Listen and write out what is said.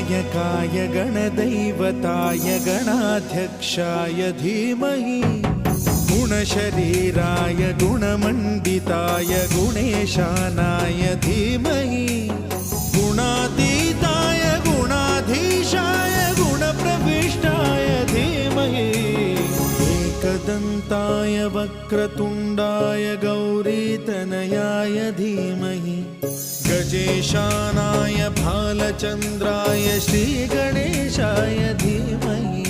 गणनायकाय गणदैवताय गणाध्यक्षाय धीमहि गुणशरीराय गुणमण्डिताय गुणेशानाय धीमहि गुणातीताय गुणाधीशाय गुणप्रविष्टाय धीमहि एकदन्ताय वक्रतुण्डाय गौरीतनयाय धीमहि गजेशानाय भालचन्द्राय श्रीगणेशाय धीमहि